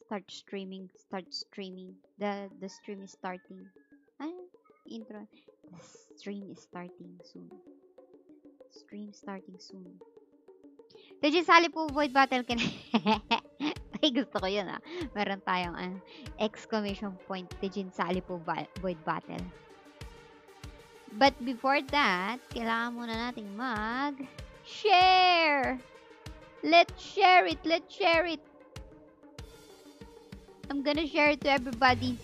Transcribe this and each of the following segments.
Start streaming. Start streaming. The stream is starting. Ah, intro. The stream is starting soon. Stream starting soon. Did you sali po Void Battle ka na? Ay, gusto ko yun ah. Meron tayong exclamation point. Did sali po Void Battle. But before that, kailangan muna nating share! Let's share it! Let's share it! I'm gonna share it to everybody.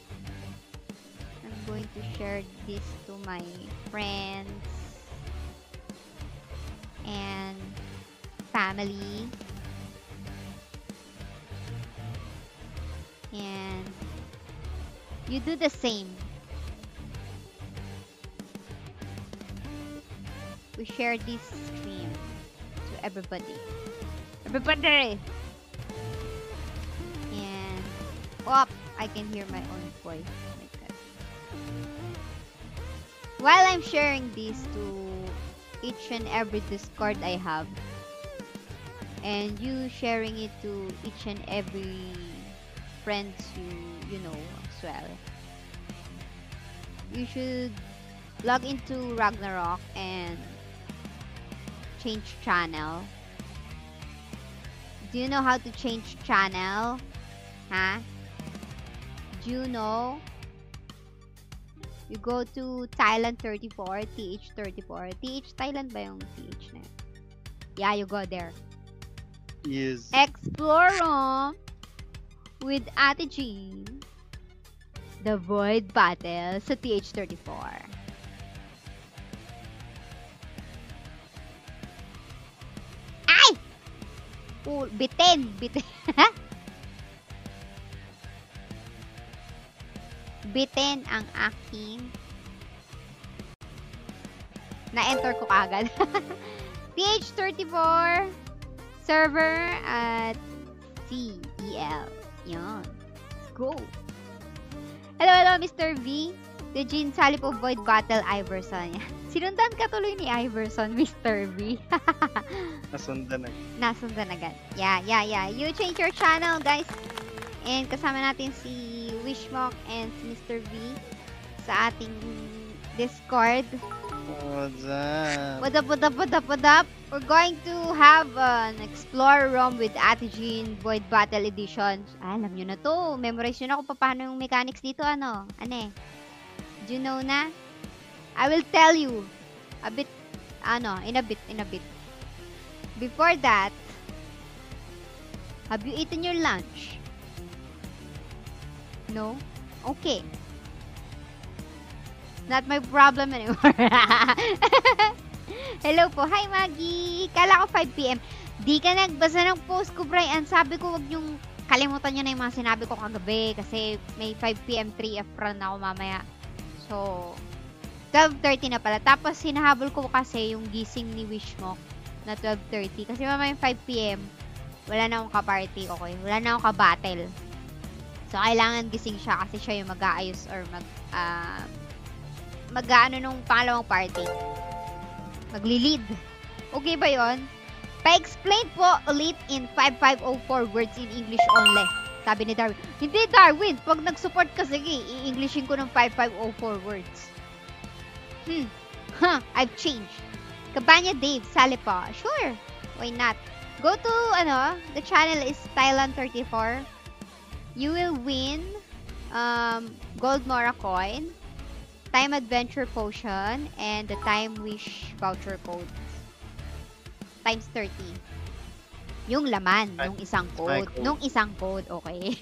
I'm going to share this to my friends and family. And you do the same. We share this stream to everybody. Everybody! And I can hear my own voice. Oh my God. While I'm sharing this to each and every Discord I have, and you sharing it to each and every friends you know as well, you should log into Ragnarok and change channel. Do you know how to change channel? Huh? Do you know? You go to Thailand 34, TH34. TH Thailand ba yung TH na yun? Yeah, you go there. Yes. Explore with Ate Jean the Void Battle sa TH34. Ay! Bitin! Bitin ang aking na-enter ko kagad. TH34 server at CEL. Yan. Let's go. Hello, Mr. V. The Jean sali po Void Battle Iverson. Sinundan ka tuloy ni Iverson, Mr. V. Nasundan agad. Nasundan agad. Yeah. You change your channel, guys. And kasama natin si Wishmock and si Mr. V sa ating Discord. What's up? What up? We're going to have an Explore ROM with Ate Jean Void Battle Edition. Alam nyo na to. Memorize nyo na kung paano yung mechanics dito. Ano eh? Do you know na? I will tell you a bit, in a bit. Before that, have you eaten your lunch? No? Okay. Not my problem anymore. Hello po. Hi, Maggie. Kala ko 5 PM. Di ka nagbasa ng post ko, Brian. Sabi ko, wag yung kalimutan nyo na yung mga sinabi ko kagabi kasi may 5 PM 3F run ako mamaya. So, 12:30 na pala. Tapos, hinahabol ko kasi yung gising ni Wishmock na 12:30. Kasi mamaya 5 PM, wala na akong ka-party. Okay? Wala na akong ka-battle. So, kailangan gising siya kasi siya yung mag-aayos or mag-ano nung pangalawang party. Magli-lead. Okay ba yon? Pa-explain po ulit in 5504 words in English only. Sabi ni Darwin. Hindi, Darwin. Pag nag-support ka, sige, i-Englishin ko ng 5504 words. I've changed. Kabanya Dave, sali pa. Sure. Why not? Go to, the channel is Thailand 34. You will win Gold Mora coin, Time Adventure Potion, and the Time Wish voucher code. Times 30. Yung laman, nung isang code. Nung isang code, okay.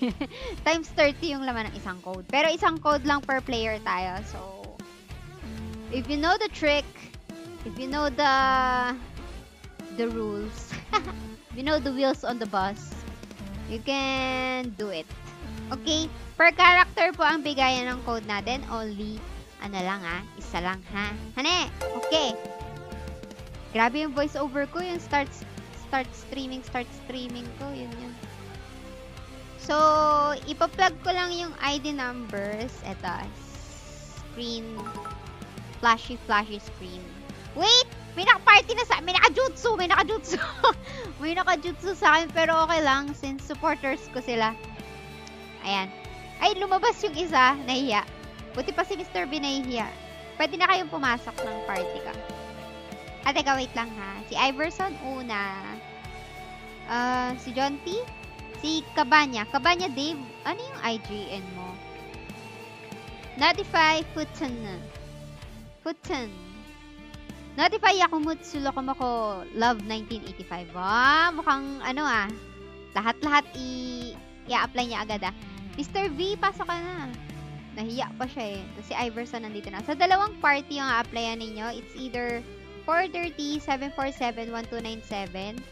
Times 30 yung laman ng isang code. Pero isang code lang per player tayo. So, if you know the trick, if you know the rules, if you know the wheels on the bus, you can do it. Okay? Per character po ang bigayan ng code natin. Only, isa lang ha. Hane? Okay. Grabe yung voice over ko. Yung start streaming ko. Yun. So, ipa-plug ko lang yung ID numbers. Eto. Screen. Flashy screen. Wait! May naka-party na may naka-jutsu! May naka-jutsu sa akin, pero okay lang since supporters ko sila. Ayan. Ay, lumabas yung isa. Nahiya. Buti pa si Mr. B nahihiya. Pwede na kayong pumasok ng party ka. Teka, wait lang ha. Si Iverson, una. Si John T. Si Cabanya. Cabanya Dave, ano yung IGN mo? Notify Futon. Notify Yakumutsu Lokomoko Love 1985. Mukhang ano lahat-lahat i-apply niya agad Mr. V, pasok ka na. Nahiya pa siya Tapos si Iverson nandito na. Sa dalawang party yung a-applyan ninyo, it's either 430 747 1297.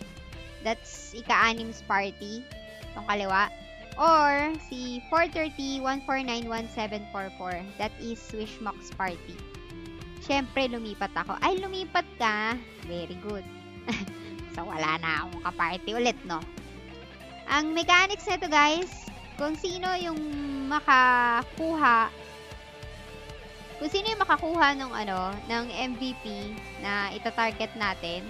That's ika-anim's party. Itong kaliwa. Or si 430 149 1744. That is Wishmox party. Siyempre, lumipat ako. Ay, lumipat ka. Very good. So, wala na akong ka-party ulit, no? Ang mechanics nito, guys, kung sino yung makakuha ng MVP na ita-target natin,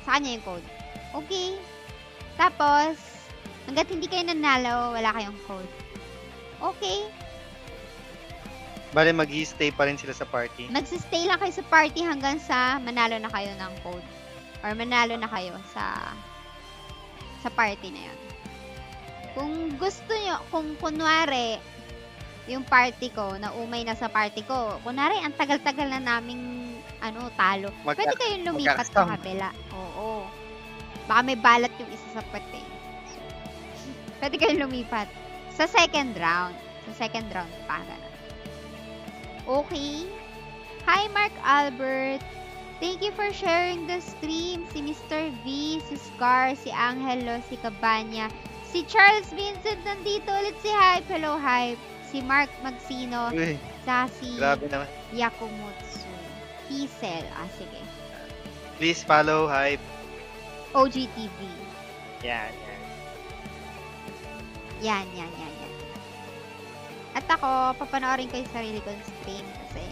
sa kanya yung code. Okay. Tapos, hanggat hindi kayo nanalo, wala kayong code. Okay. Bale, mag-i-stay pa rin sila sa party. Magsistay lang kayo sa party hanggang sa manalo na kayo ng code. Or manalo na kayo sa party na yun. Kung gusto nyo, kung kunwari, yung party ko, naumay na sa party ko, kunwari, ang tagal-tagal na naming, talo. Pwede kayong lumipat sa kabila. Oo. Baka may balat yung isa sa pati. So, pwede kayong lumipat. Sa second round. Pa, gano'n. Okay. Hi, Mark Albert. Thank you for sharing the stream. Si Mr. V, si Scar, si Angelo, si Cabanya, si Charles Vincent nandito ulit, si Hype. Hello, Hype. Si Mark Magsino. Sa si Yakumutsu. Kiesel. Sige. Please follow Hype. OGTV. Yan. At ako, papanoorin ko yung sarili kong stream kasi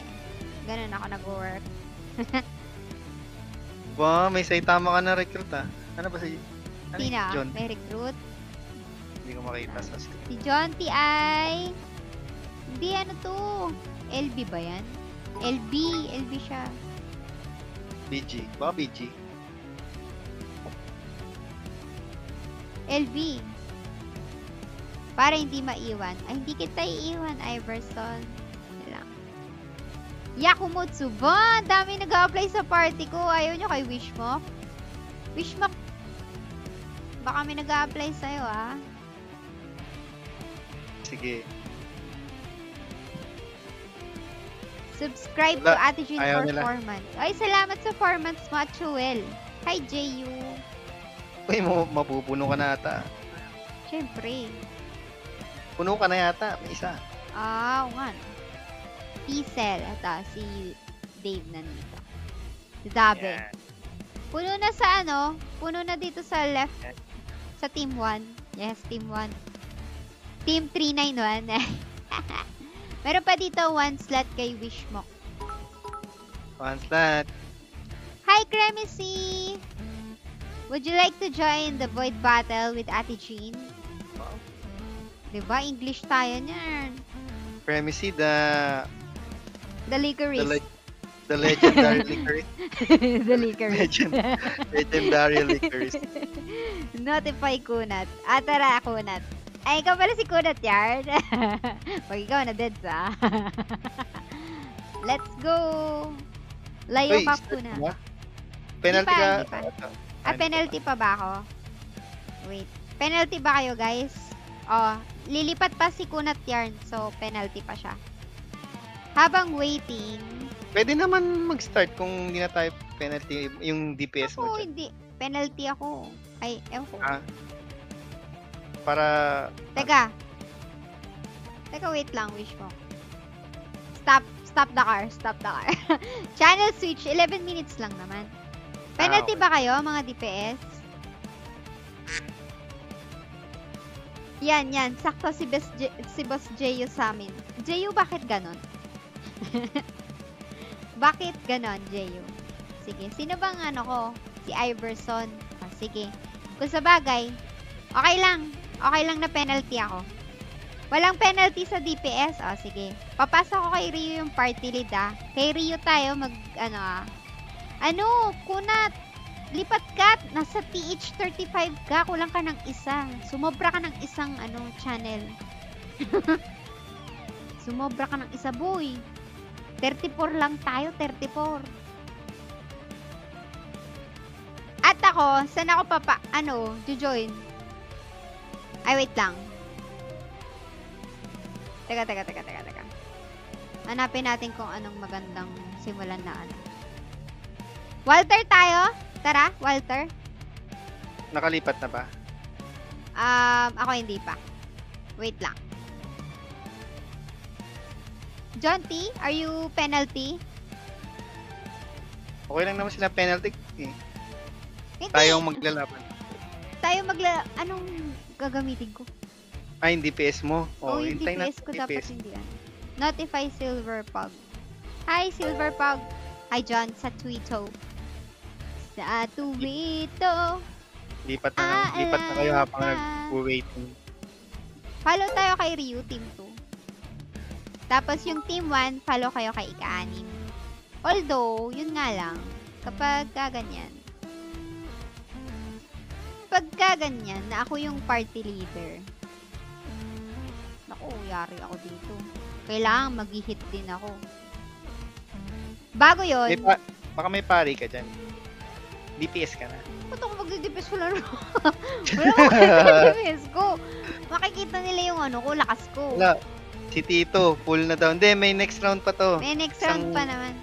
ganun ako nag-work. Wow, may Saitama ka na recruit Ano ba si Sino? John? May recruit? Hindi ko makita sa stream. Si John T. ay... Hindi, LB ba yan? LB siya. BG. Baka BG. LB. Para hindi maiwan. Ay, hindi kita iiwan, Iverson. Lang. Yakumutsu. Ba? Dami nag-a-apply sa party ko. Ayaw nyo kay Wishmock? Wishmock. Baka may nag-a-apply sa'yo, Sige. Subscribe to Ate Jean Ayaw for nila. 4 months. Ay, salamat sa 4 months, Machuel. Hi, JU. Uy, mapupuno ka na ata. Siyempre. Puno ka na yata. May isa. Oo nga. Kiesel. Ito, si Dave nandito. Si Dabe. Yan. Puno na sa puno na dito sa left. Sa Team 1. Yes, Team 1. Team 391. Meron pa dito 1 slot kay Wishmock. One slot. Hi, Cremecy! Would you like to join the Void Battle with Ate Jean? Wow. Diba? English tayo niyan. Premisi, The Licorice. the legendary licorice. The Licorice. Legendary licorice. Notify Kunat. Tara, Kunat. Ay, ikaw pala si Kunat Yard. Pag ikaw na dead Let's go. Layo Uy, ka, start Kunat. mo ba? Penalty Hindi ka. pa. Penalty pa ba ako? Wait. Penalty ba kayo, guys? Lilipat pa si Kunat Yarn. So, penalty pa siya. Habang waiting. Pwede naman mag-start kung hindi na tayo penalty yung DPS mo Ako, dyan. hindi. Penalty ako. Ay, ewan ko. Para... Teka, wait lang. Wish mo. Stop the car. Channel switch. 11 minutes lang naman. Penalty Okay. ba kayo, mga DPS? Yan. Sakto si Boss Jeyo sa amin. Jeyo, bakit ganon? Bakit ganon, Jeyo? Sige, sino bang ko? Si Iverson. Sige. Kung sa bagay, okay lang. Okay lang na penalty ako. Walang penalty sa DPS. O, sige. Papasa ko kay Rio yung party lead, ah. Kay Rio tayo Kunat. Lipat ka. Nasa TH35 ka. Kulang ka ng isa. Sumobra ka ng isang, channel. Sumobra ka ng isa, boy. 34 lang tayo. 34. At ako, saan ako join? Ay, wait lang. Teka. Hanapin natin kung anong magandang simulan na Walter tayo? Tara, Walter. Nakalipat na ba? Ako hindi pa. Wait lang. John T, are you penalty? Okay lang naman sila penalty. Eh. Hindi. Tayong maglalaban. Anong gagamitin ko? Ay, yung DPS mo. Yung hintay DPS ko dapat hindi Notify Silver Pug. Hi, Silver Pug. Hi, John, sa Twito. Sa Twito. Lipat na kayo habang nag-waiting. Follow tayo kay Ryu, Team 2. Tapos yung Team 1, follow kayo kay Ika-6. Although, yun nga lang, kapag ganyan na ako yung party leader, naku, yari ako dito. Kailangan mag-hit din ako. Bago yun, Baka may pari ka dyan. DPS ka na. ba't ako magdi-DPS? Wala magdi-DPS ko. Makikita nila yung lakas ko. Wala. Si Tito, full na daw. Hindi, may next round pa to. May next round pa naman.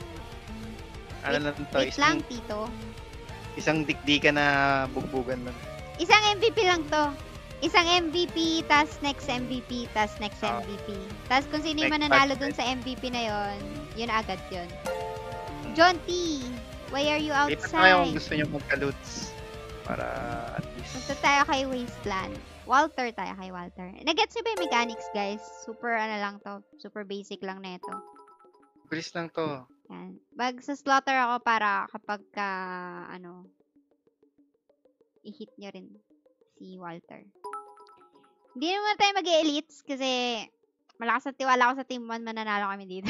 Ano na to? Wait lang, Tito. Isang dikdikan na bugbugan lang. Isang MVP lang to. Isang MVP, tas next MVP, tas next MVP. Tas kung sino yung mananalo dun sa MVP na yon, yun agad yun. John T, why are you outside? Lipat na kayo kung gusto nyo magka-loots. Para at least. Punta tayo kay Wasteland. Walter tayo kay Walter. Nag-gets nyo ba yung mechanics, guys? Super lang to. Super basic lang na ito. Bilis lang to. Yan. Slaughter ako para kapag i-hit nyo rin si Walter. Hindi naman tayo mag-elites kasi malakas at tiwala ako sa Team 1, mananalo kami dito.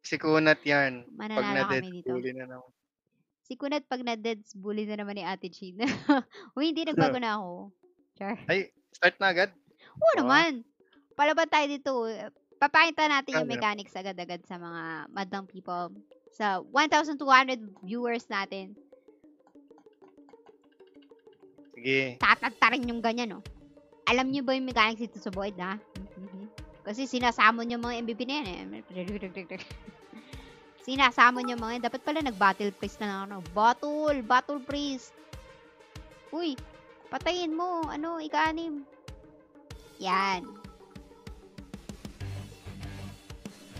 Si Kunat yan. Mananalo pag na-dead, kami dito. bully na naman. Si Kunat pag na-dead, bully na naman ni Ate Chin. Uy, hindi nagbago na ako. Sure. Ay, start na agad? Oo naman. Palaban tayo dito. Papakita natin yung mechanics agad-agad sa mga madlang people. Sa 1,200 viewers natin. Sige. Tatantarin yung ganyan, no? Alam nyo ba yung mechanics dito sa Void, ha? Kasi sinasamon yung mga MVP na yan, eh. Sinasamon yung mga yan. Dapat pala nag-battle priest na lang, Battle priest. Uy, patayin mo. Ika-6. Yan.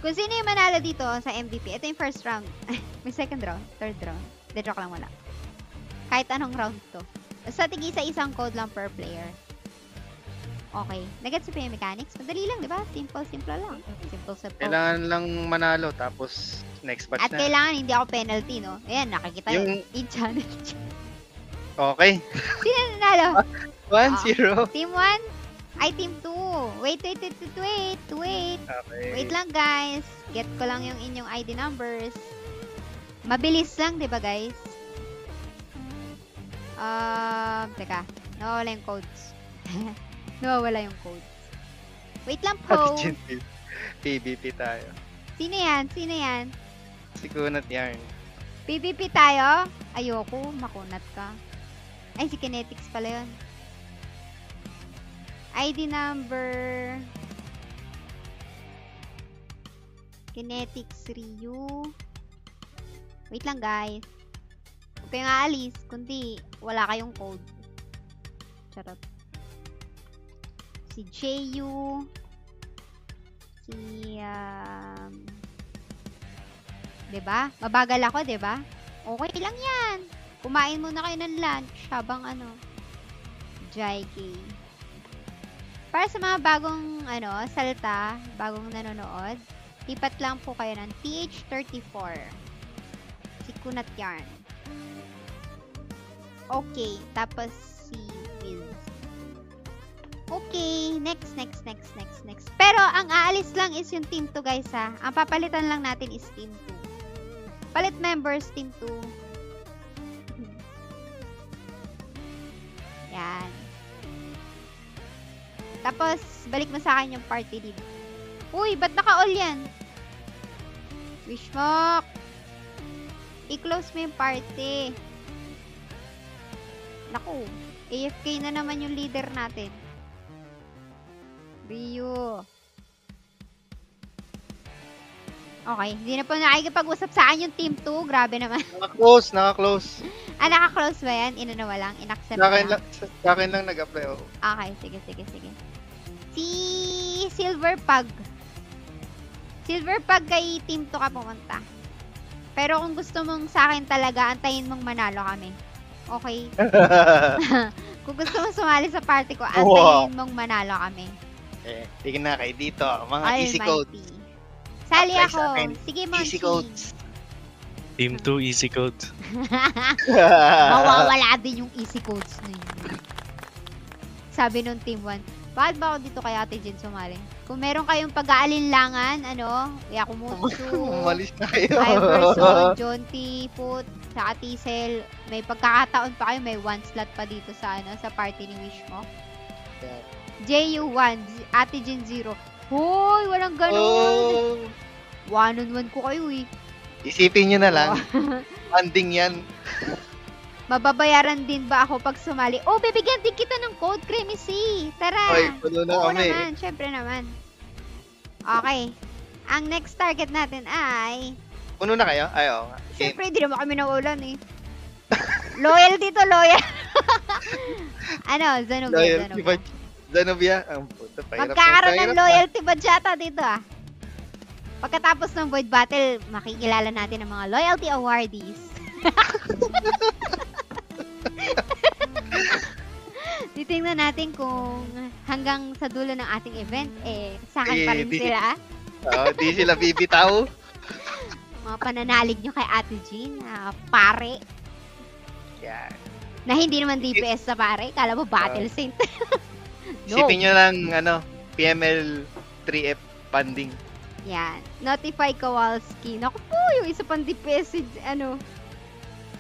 Kung sino yung manalo dito sa MVP, ito yung first round. May second round, third round. De joke lang, wala. Kahit anong round to. Sa tig-isa-isang code lang per player. Okay. Nag-gets pa yung mechanics? Madali lang, di ba? Simple lang. Simple. Kailangan lang manalo, tapos next batch At na. kailangan hindi ako penalty, no? Ayan, nakikita yung in-channel. Okay. Sino nanalo? 1-0. Team 1? Ay, Team 2. Wait. Okay. Wait lang, guys. Get ko lang yung inyong ID numbers. Mabilis lang, di ba, guys? Teka. Nawawala yung codes. Nawawala yung codes. Wait lang po. PvP tayo. Sino yan? Si Kunat yarn. PvP tayo? Ayoko. Makunat ka. Ay, si Kinetics pala yun. ID number... Kinetics Ryu. Wait lang, guys. Huwag kayong aalis, kundi wala kayong code. Charot. Si JU. Si, diba? Mabagal ako, diba? Okay lang yan. Kumain muna kayo ng lunch habang JK. Para sa mga bagong, salta, bagong nanonood, lipat lang po kayo ng TH34. Si Kunat Yarn. Okay, tapos si Wiz. Okay, next. Pero ang aalis lang is yung team 2 guys ha. Ang papalitan lang natin is team 2. Palit members, team 2. Yan. Tapos, balik mo sa akin yung party lead. Uy, ba't naka-all yan? Wishmock! I-close mo yung party. Naku, AFK na naman yung leader natin. Rio. Okay, hindi na po nakikipag-usap sa akin yung team 2. Grabe naman. Naka-close. Naka-close ba yan? Inano mo lang? In-accept Sa akin mo lang? lang, sa akin lang nag-apply ako. Okay, sige. Si Silver Pug. Silver Pug kay team 2 ka pumunta. Pero kung gusto mong sa akin talaga, antayin mong manalo kami. Okay? Kung gusto mong sumali sa party ko, antayin mong manalo kami. Tingin na kayo dito. Mga easy codes. Sali Apply ako. sa akin. Sige, Monchi. Easy codes. Team 2, easy codes. Mawawala din yung easy codes na yun. Sabi nung team 1, bakit ba ako dito kay Ate Jen sumali? Kung meron kayong pag-aalinlangan, Yakumutsu, Umalis na kayo. Iverson, John T. Foot, sa Tisel, may pagkakataon pa kayo, may 1 slot pa dito sa sa party ni Wishmo. Yeah. JU1, Ate Jen 0. Hoy, walang ganun. 1-on-1 ko kayo eh. Isipin nyo na lang. Funding yan. Mababayaran din ba ako pag sumali? Oh, bibigyan din kita ng code, Creamy C. Tara. Oy, puno na Oo kami. naman, syempre naman. Okay. Ang next target natin ay... Puno na kayo? Ay, oo nga. Okay. Syempre, di naman kami naulan eh. Loyal dito, loyal. Zanubia. Zanubia? Ang puto, pahirap Magkakaroon na ng loyalty badge yata dito ah. Pagkatapos ng Void Battle, makikilala natin ang mga loyalty awardees. Titingnan natin kung hanggang sa dulo ng ating event, sa akin pa rin sila. Di sila bibitaw. Mga pananalig nyo kay Ate Jean, pare. Yan. Na hindi naman DPS sa pare, kala mo Battle Saint. No. Isipin nyo lang, PML 3F funding. Yan. Notify Kowalski. Naku po, yung isa pang DPS,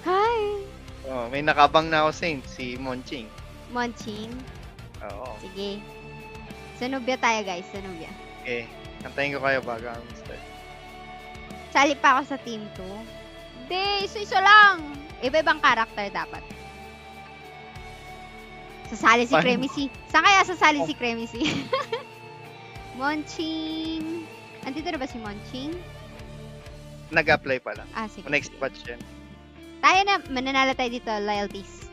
Hi! Oh, may nakabang na ako Saint, si Monching. Monching. Oo. Sige. Sanubia tayo guys, Sanubia. Okay. Antayin ko kayo bago ang start. Sali pa ako sa team 2. Hindi, isa lang. Iba-ibang karakter dapat. Sasali si Creamy C. Saan kaya sasali si Creamy C? Monching. Andito na ba si Monching? Nag-apply pa lang. Sige. Next batch yan. Tayo na, mananalo tayo dito, loyalties.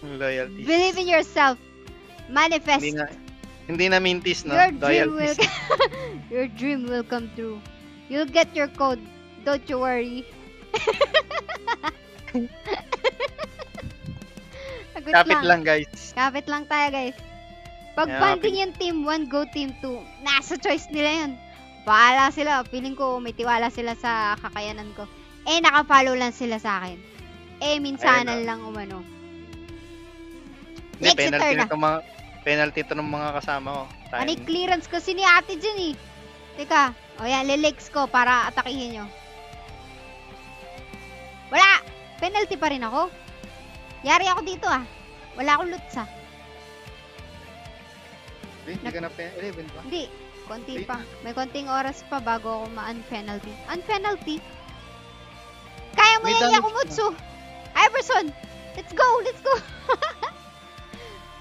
Loyalties. Believe in yourself. Manifest. Hindi na mintis, no? Your dream will come true. You'll get your code. Don't you worry. Kapit lang, guys. Kapit lang tayo, guys. Pag banding yung team 1, go team 2. Nasa choice nila yun. Bahala sila. Feeling ko may tiwala sila sa kakayanan ko. Naka-follow lang sila sa akin. Minsanan lang umano. Hindi, penalty to ng mga kasama ko. Ano clearance kasi ni Ate dyan eh. Teka. Yan, lelegs ko para atakihin nyo. Wala! Penalty pa rin ako. Yari ako dito ah. Wala akong loot sa. Hindi ka na 11 ba? Hindi. Konti pa. May konting oras pa bago ako ma-unpenalty. Unpenalty? Kaya mo yan, Yakumutsu! Iverson! Let's go!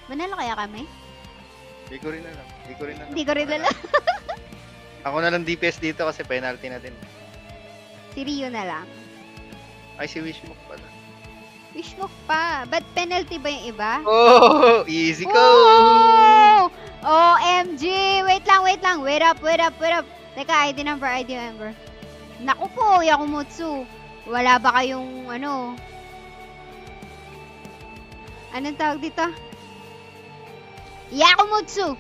Manalo kaya kami? Hindi ko rin alam. Hindi ko rin alam. Ako na lang DPS dito kasi penalty na din. Si Rio na lang. Ay, si Wishmock pala. Wishmock pa. But penalty ba yung iba? Oh! Easy go! Oh! OMG! Wait lang. Wait up. Teka, ID number. Naku po, Yakumutsu. Wala ba kayong anong tawag dito? Yakumutsu!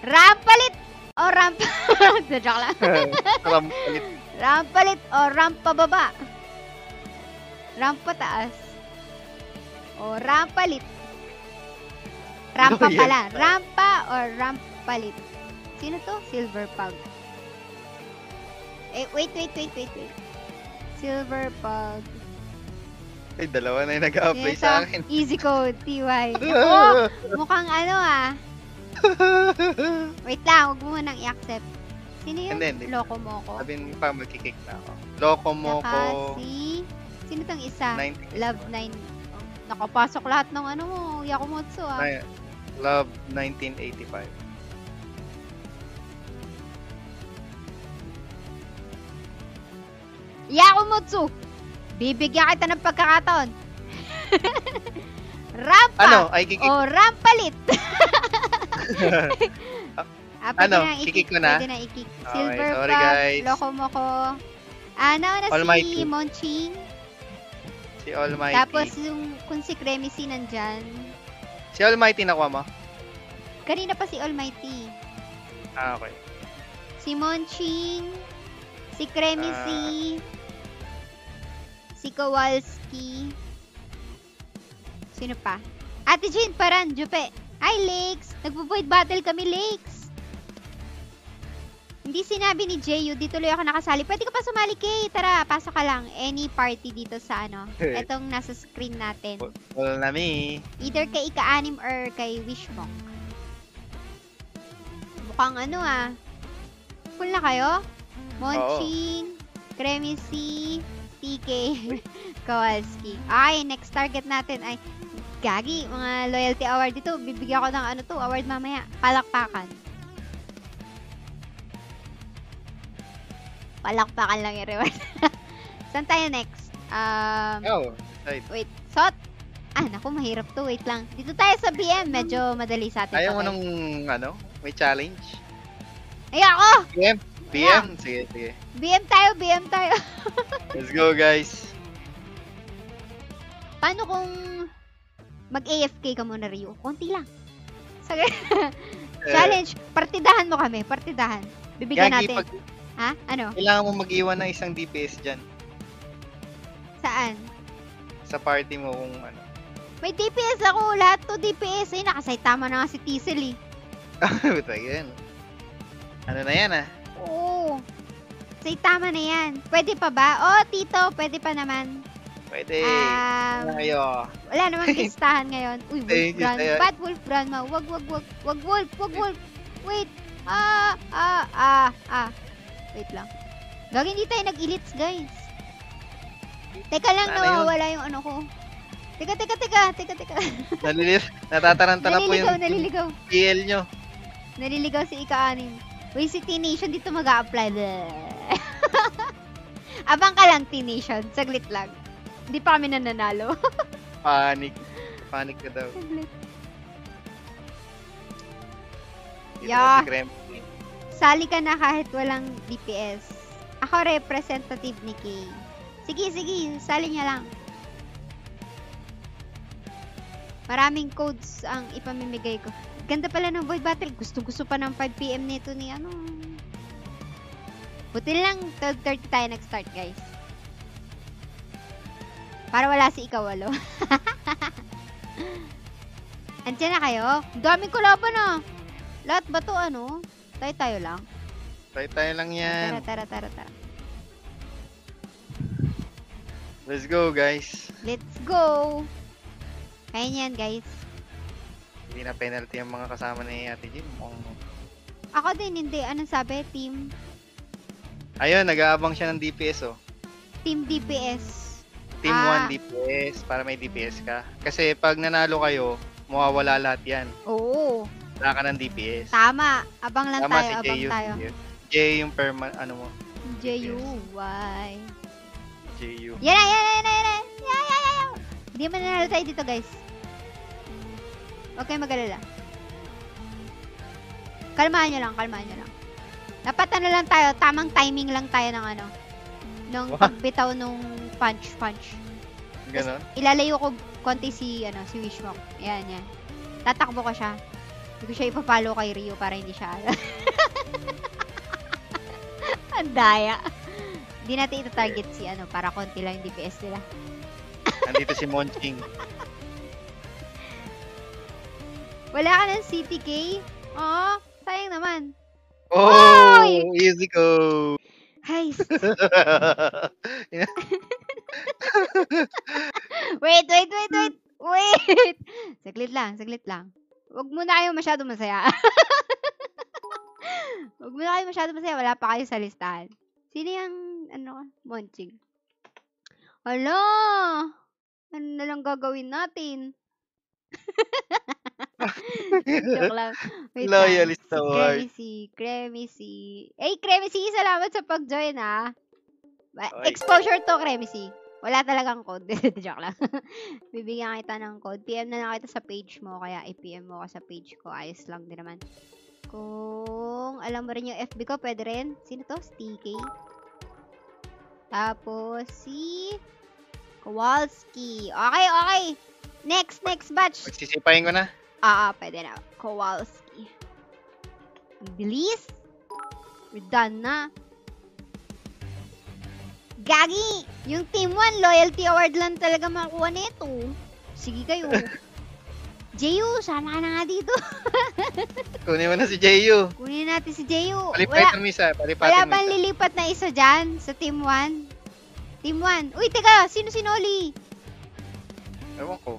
Rampalit o rampa... Joke lang. Rampalit. Rampalit o rampa baba? Rampa taas. O rampalit. Rampa Loyal. pala. Rampa or Rampalit? Sino to? Silver Pug. Wait. Silver Pug. Ay, dalawa na yung nag-a-apply Sino sa to? akin. Easy code, TY. Ako, mukhang ano Wait lang, huwag mo munang i-accept. Sino yun? Hindi. Loko mo ko. Sabihin pa, magkikick na ako. Loko mo ko. Sino tong isa? 19. Love 9. Nakapasok lahat ng ano mo, Yakumotsu Love 1985. Yakumotsu! Bibigyan kita ng pagkakataon. Rampa! Ano? Ay, kikik. O Rampalit! Pwede Ano? na i-kick. Kikik ko na? Pwede na i-kick. Okay, Silver sorry, Pug, guys. Loko mo ko. Nauna si Almighty. Monching. Si Almighty. Tapos yung kung si Cremicy nandyan. Si Almighty nakuha mo? Kanina pa si Almighty. Okay. Si Monching. Si Cremicy. Si Kowalski. Sino pa? Ate Jean, Paran, Jupe. Hi, Lakes! Nagpo-void battle kami, Lakes! Hindi sinabi ni Jeyu, di tuloy ako nakasali. Pwede ka pa sumali, Kay. Tara, pasok ka lang. Any party dito sa etong nasa screen natin. Wala na me. Either kay Ika-anim or kay Wishmok. Mukhang full na kayo? Monching, Cremicy, TK, Kowalski. Okay, next target natin ay Gagi, mga loyalty award dito. Bibigyan ko ng award mamaya. Palakpakan. Palakpakan lang yung reward. Saan tayo next? Right. Wait, Sot? Naku, mahirap to. Wait lang. Dito tayo sa BM. Medyo madali sa atin. Ayaw mo to, nung, may challenge? Ay, ako! BM? BM? Sige. BM tayo. Let's go, guys. Paano kung mag-AFK ka muna, Ryu? Konti lang. Challenge. Partidahan mo kami. Partidahan. Bibigyan Gagi, natin. Ha? Ano? Kailangan mo mag-iwan ng isang DPS dyan. Saan? Sa party mo kung ano. May DPS ako. Lahat to DPS. Ay, nakasaitama na nga si Teasel Buta yan. Ano na yan Oo. Saitama na yan. Pwede pa ba? Tito. Pwede pa naman. Pwede. Ayo. Wala namang listahan ngayon. Uy, Wolf Thank you, Grandma. sa'yo. Bad Wolf Grandma. Wag Wolf. Wait. Wait lang. Gagi, hindi tayo nag-elites, guys. Teka lang, Ano yun? nawawala yung ano ko. Teka. Natataranta na po yung Naliligaw. PL nyo. Naliligaw si Ika-anim. Uy, si T-Nation dito mag-a-apply. Abang ka lang, T-Nation. Saglit lang. Hindi pa kami nananalo. Panic ka daw. Saglit. Dito Yeah. na si Krem. Sali ka na kahit walang DPS. Ako representative ni Kay. Sige. Sali niya lang. Maraming codes ang ipamimigay ko. Ganda pala ng Void Battle. Gusto pa ng 5 PM nito ni Buti lang 12:30 tayo nag-start, guys. Para wala si Ikawalo. Andiyan na kayo? Ang daming kalaban Lahat ba to Tayo lang. Tayo lang yan. Tara. Let's go, guys. Let's go! Kaya niyan, guys. Hindi na penalty ang mga kasama ni Ate Jim. Ako din, hindi. Anong sabi? Team Ayun, nag-aabang siya ng DPS, Team DPS. Team 1 DPS, para may DPS ka. Kasi pag nanalo kayo, mawawala lahat yan. Oo. Wala ka ng DPS. Tama. Abang lang Tama tayo. si Abang Jay tayo. Jay yung mo. J-U-Y. JU. Yan na. Hindi man nanalo tayo dito, guys. Okay, mag-alala. Kalmahan nyo lang. Dapat lang tayo, tamang timing lang tayo ng nung What? pagbitaw nung punch. Ganon? Ilalayo ko konti si Wishmok. Yan. Tatakbo ko siya. Hindi ko siya ipapalo kay Ryu para hindi siya Ang daya. Hindi natin ito-target si para konti lang yung DPS nila. Nandito si Monching. Wala ka ng CTK? Oo, sayang naman. Oh, Oy! easy go. Heist. Wait. Wait! Saglit lang. Huwag muna kayo masyado masaya. Huwag muna kayo masyado masaya. Wala pa kayo sa listahan. Sino yung, Monching? Hala! Ano na lang gagawin natin? Joke lang. Wait lang. Loyalist award. Cremecy. Cremecy, salamat sa pag-join, ha. Okay. Exposure to, Cremecy. Wala talagang code. Joke lang. Bibigyan kita ng code. PM na lang kita sa page mo. Kaya i-PM mo ka sa page ko. Ayos lang din naman. Kung alam mo rin yung FB ko, pwede rin. Sino to? TK. Tapos si Kowalski. Okay. Next batch. Magsisipayin ko na. Pwede na. Kowalski. Bilis. We're done na. Gagi! Yung Team 1, loyalty award lang talaga makuha nito. Sige kayo. Jeyu, sama ka na nga dito. Kunin mo na si Jeyu. Kunin natin si Jeyu. Palipatin mo isa. Wala Palipatin mo bang isa. lilipat na isa dyan sa Team 1? Team 1. Uy, teka! Sino si Noli? Ewan ko.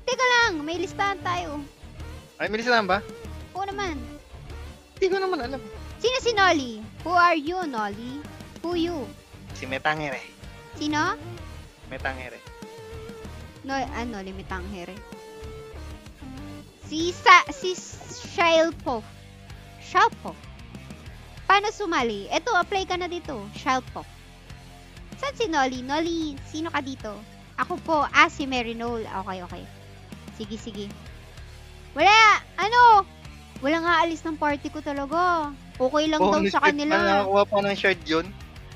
Teka lang, may listahan tayo. Ay, bilis lang ba? Oo naman. Hindi ko naman alam. Sino si Noli? Who are you, Noli? Who you? Si Metangere. Sino? Metangere. Noli Mitanghere. Si Shilpov. Paano sumali? Eto, apply ka na dito. Shilpov. Saan si Noli? Noli, sino ka dito? Ako po. Si Marinol. Okay. Sige. Wala nga alis ng party ko talaga. Okay lang daw sa kanila. Nakakuha pa ng shard yun.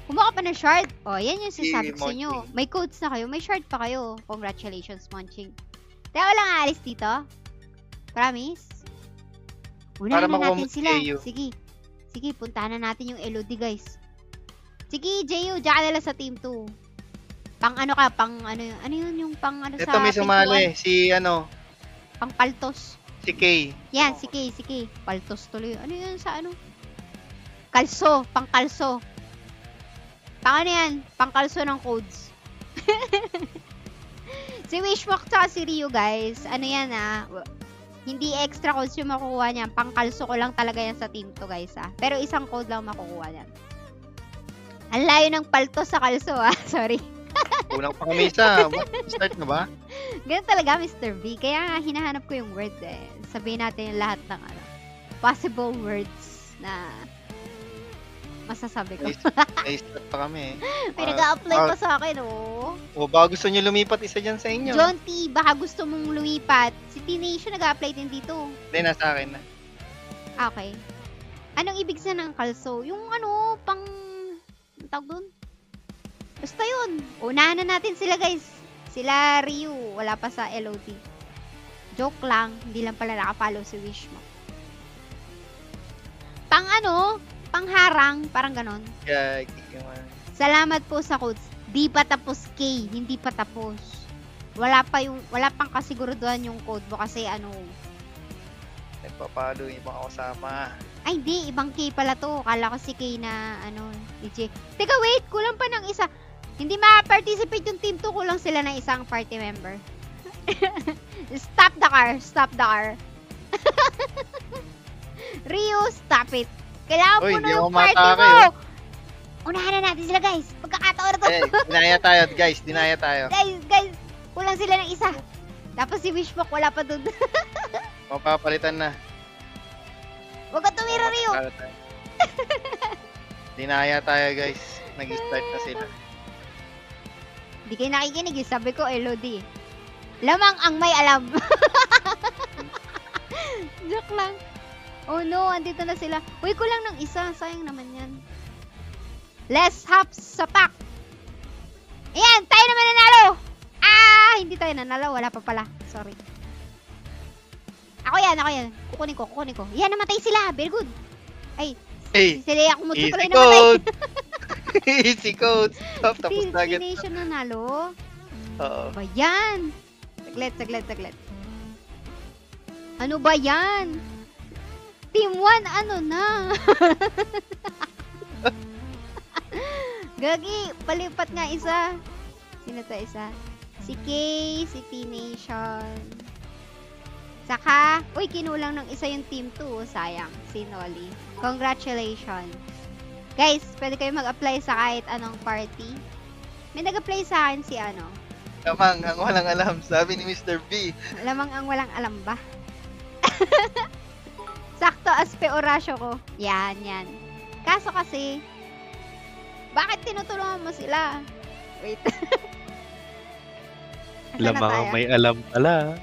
Kumuha ka pa ng shard? Yan yung sinasabi ko sa Monching. inyo. May codes na kayo. May shard pa kayo. Congratulations, Monching. Kaya wala nga alis dito. Promise? Para Unahan na makuha natin mo si sila. Jeyu. Sige, puntahan na natin yung LOD, guys. Sige, Jeyu, diyan ka nila sa team 2. Ano yun yung pang ano Ito sa may sumali. pintuan? Si Pang paltos. si Kay. Yan, si Kay. Paltos tuloy. Ano yun sa ano? Kalso. Pang kalso. Pang ano yan? Pang kalso ng codes. Si Wishwalk tsaka si Ryu, guys. Ano yan, hindi extra codes yung makukuha niyan. Pang kalso ko lang talaga yan sa team to, guys, Pero isang code lang makukuha niyan. Ang layo ng paltos sa kalso, Sorry. Kulang pa kami isa. Start na ba? Ganun talaga, Mr. V. Kaya nga, hinahanap ko yung word, Sabihin natin yung lahat ng possible words na masasabi ko. May start pa kami. May nag-a-apply pa sa akin, O baka gusto nyo lumipat isa dyan sa inyo. John T, baka gusto mong lumipat. Si T-Nation nag-a-apply din dito. Hindi, nasa akin na. Okay. Anong ibig sabihin ng kalso? Yung pang... Ang tawag doon? Basta yun. Unahan na natin sila, guys. Sila Ryu. Wala pa sa LOD. Joke lang. Hindi lang pala nakafollow si Wishmo. Pangharang. Parang ganon. Gagi naman. Salamat po sa codes. Di pa tapos K. Hindi pa tapos. Wala pang kasiguraduhan yung code mo kasi Nagpapalo yung mga kasama. Ay, hindi. Ibang K pala to. Kala ko si K na, DJ. Teka, wait. Kulang pa ng isa. Hindi ma-participate yung team 2. Kulang sila ng isang party member. Stop the car. Ryu, stop it. Kailangan Uy, mo hindi na ako yung party matake, mo. Unahan na natin sila, guys. Pagkakataon na to. Dinaya tayo, guys. Dinaya tayo. Guys. Kulang sila ng isa. Tapos si Wishbox, wala pa dun. Mapapalitan na. Huwag ka tumira, Ryu. Dinaya tayo, guys. Nag-start na sila. Di kayo nakikinig. Sabi ko, LOD. Lamang ang may alam. Joke lang. Oh no, andito na sila. Uy, kulang ng isa. Sayang naman yan. Less hops sa pack. Ayan, tayo naman nanalo. Hindi tayo nanalo. Wala pa pala. Sorry. Ako yan. Kukunin ko. Yan, namatay sila. Very good. Ay, Hey, si Leia Kumutsu easy tuloy namatay. code. Easy code. Stop, tapos na agad. Destination nanalo. Oo. Ba yan? Saglit. Ano ba yan? Team 1, ano na? Gagi, palipat nga isa. Sino to isa? Si Kay, si T-Nation. Saka, uy, kinulang ng isa yung team 2. Sayang, si Nolly. Congratulations. Guys, pwede kayo mag-apply sa kahit anong party. May nag-apply sa akin si ano. Lamang ang walang alam, sabi ni Mr. B. Lamang ang walang alam ba? Sakto aspe orasyo ko. Yan, yan. Kaso kasi, bakit tinutulungan mo sila? Wait. Asan na Lamang tayo? ang may alam pala.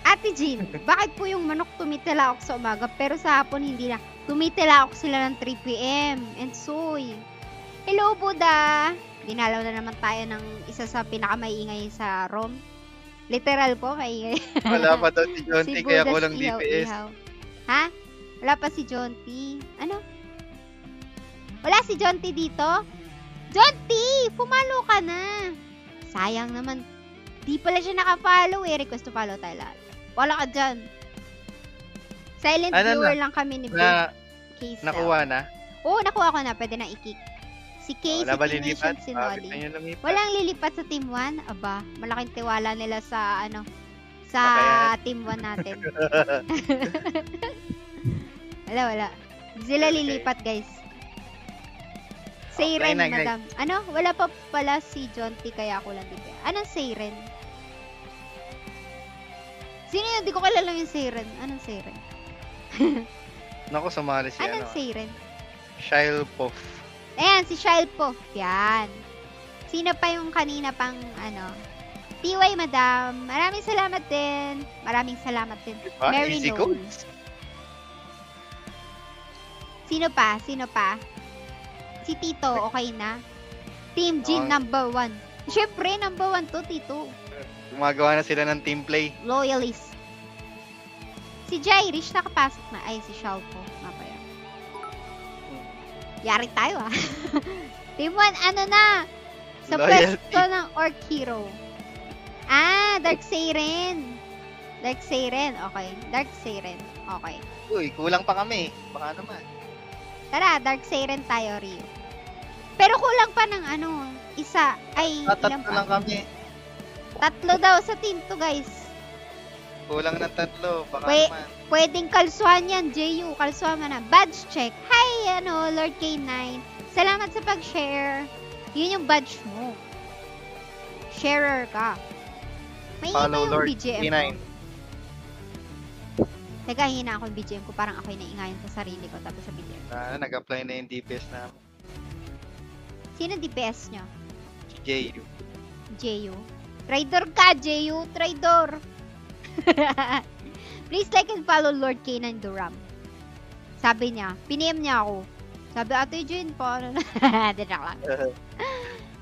Ate Jean, bakit po yung manok tumitila ako sa umaga pero sa hapon hindi na? Tumitila ako sila ng 3 p.m. And soy. Hello, Buddha! Dinalaw na naman tayo ng isa sa pinakamaingay sa ROM. Literal po, maingay. Wala pa daw si John T, kaya Buddha's kulang DPS. ihaw-ihaw. Ha? Wala pa si John T. Ano? Wala si John T dito? John T! Pumalo ka na! Sayang naman. Di pala siya nakapollow eh. Request to follow tayo lahat. Wala ka dyan. Silent Ano viewer na? lang kami ni Na, Case. nakuha na? Oo, nakuha ko na. Pwede na i-kick. Si Case, Wala ba si T-Nation, lilipat? si Bakit Nolly. na yun lumipat? Walang lilipat sa Team 1? Aba, malaking tiwala nila sa ano, sa Baka Team 1 natin. Wala. Hindi sila Okay. lilipat, guys. Okay Siren, na, guys. madam. Ano? Wala pa pala si John T. Kaya ako lang dito. Anong Siren? Sino yun? Di ko kilala yung Siren. Anong Siren? Naku, sumali si Anong ano. Siren? Shile Puff. Ayan, si Shalpo. Yan. Sino pa yung kanina pang ano? TY, madam. Maraming salamat din. Maraming salamat din. Diba? Mary Easy Noel. goals. Sino pa? Si Tito, okay na? Team Jean, Okay. number 1. Siyempre, number 1 to, Tito. Gumagawa na sila ng team play. Loyalist. Si Jairish, nakapasok na. Ay, si Shalpo. Mapaya. Yari tayo, ah. Team 1, ano na? Sa Loyalty. pwesto ng Orc Hero. Ah, Dark Siren. Dark Siren, okay. Dark Siren, okay. Uy, kulang pa kami. Baka naman. Tara, Dark Siren tayo, Rio. Pero kulang pa ng ano, isa. Ay, ilang Tatlo pa? lang kami. 3 daw sa team to, guys. Kulang ng 3. Baka Wait. naman. Pwedeng kalsuhan yan, JU. Kalsuhan mo na. Badge check. Hi, ano, Lord K9. Salamat sa pag-share. Yun yung badge mo. Sharer ka. May Follow yung Lord BGM K9. ko. Teka, hina ako yung BGM ko. Parang ako'y naingayan sa sarili ko tapos sa BGM. Nag-apply na yung DPS na Sino DPS nyo? si JU. JU. Traitor ka, JU. Traitor. Please like and follow Lord K9 Duram. Sabi niya, piniem niya ako. Sabi, Ate Jane, paano na? Dinak lang.